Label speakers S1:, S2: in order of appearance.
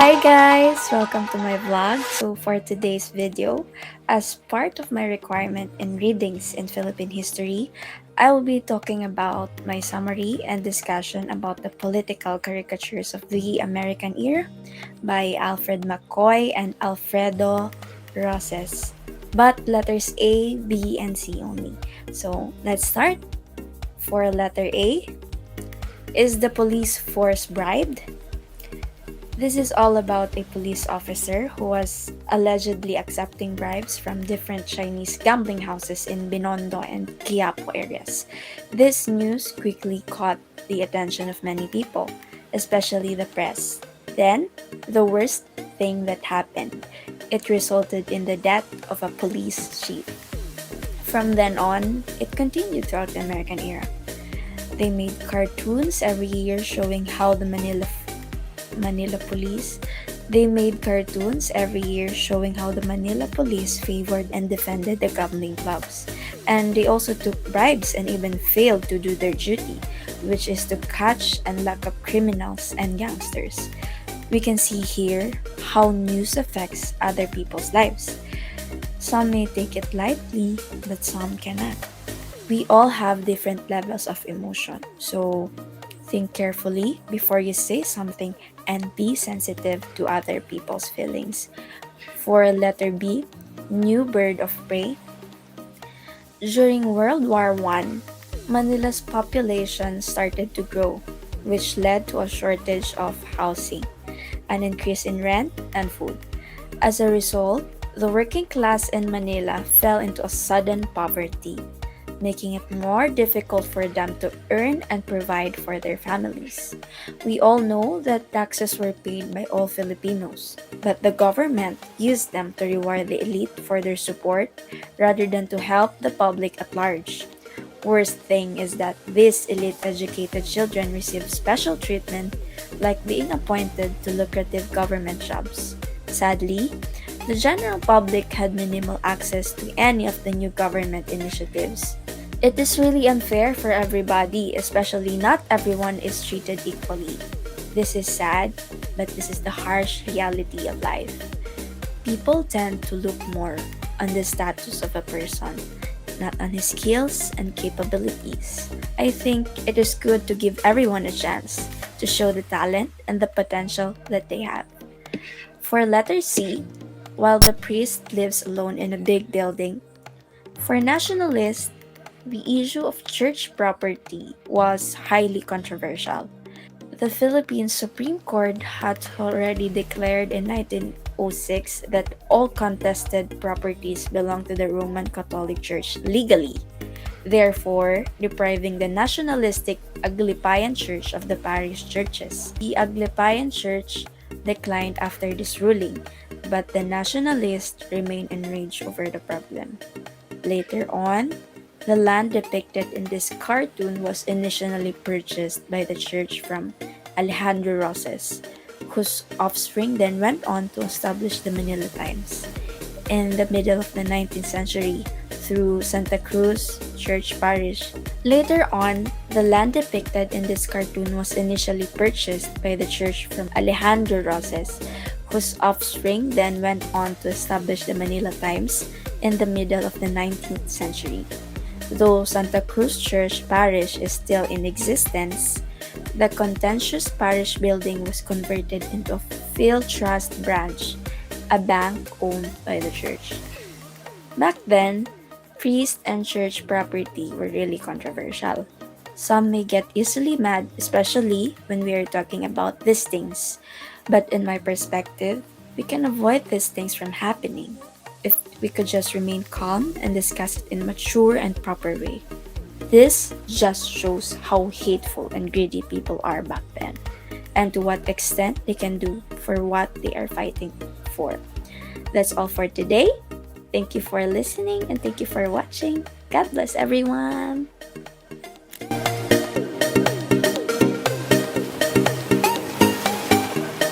S1: Hi guys! Welcome to my vlog. So for today's video, as part of my requirement in readings in Philippine history, I will be talking about my summary and discussion about the political caricatures of the American era by Alfred McCoy and Alfredo Roses. But letters A, B, and C only. So let's start. For letter A, is the police force bribed? This is all about a police officer who was allegedly accepting bribes from different Chinese gambling houses in Binondo and Quiapo areas. This news quickly caught the attention of many people, especially the press. Then, the worst thing that happened. It resulted in the death of a police chief. From then on, it continued throughout the American era. They made cartoons every year showing how the Manila Police. They made cartoons every year showing how the Manila Police favored and defended the gambling clubs. And they also took bribes and even failed to do their duty, which is to catch and lock up criminals and gangsters. We can see here how news affects other people's lives. Some may take it lightly, but some cannot. We all have different levels of emotion, so think carefully before you say something and be sensitive to other people's feelings. For letter B, new bird of prey. During World War I, Manila's population started to grow, which led to a shortage of housing, an increase in rent and food. As a result, the working class in Manila fell into a sudden poverty, making it more difficult for them to earn and provide for their families. We all know that taxes were paid by all Filipinos, but the government used them to reward the elite for their support rather than to help the public at large. Worst thing is that these elite educated children receive special treatment like being appointed to lucrative government jobs. Sadly, the general public had minimal access to any of the new government initiatives. It is really unfair for everybody, especially not everyone is treated equally. This is sad, but this is the harsh reality of life. People tend to look more on the status of a person, not on his skills and capabilities. I think it is good to give everyone a chance to show the talent and the potential that they have. For letter C, while the priest lives alone in a big building, for nationalists, the issue of church property was highly controversial. The Philippine Supreme Court had already declared in 1906 that all contested properties belong to the Roman Catholic Church legally, therefore depriving the nationalistic Aglipayan Church of the parish churches. The Aglipayan Church declined after this ruling, but the nationalists remained enraged over the problem. Later on, the land depicted in this cartoon was initially purchased by the church from Alejandro Roses, whose offspring then went on to establish the Manila Times. In the middle of the 19th century, through Santa Cruz Church Parish. Later on, the land depicted in this cartoon was initially purchased by the church from Alejandro Roses, whose offspring then went on to establish the Manila Times in the middle of the 19th century. Though Santa Cruz Church Parish is still in existence, the contentious parish building was converted into a field trust branch, a bank owned by the church. Back then, priest and church property were really controversial. Some may get easily mad, especially when we are talking about these things. But in my perspective, we can avoid these things from happening if we could just remain calm and discuss it in a mature and proper way. This just shows how hateful and greedy people are back then, and to what extent they can do for what they are fighting for. That's all for today. Thank you for listening and thank you for watching. God bless everyone.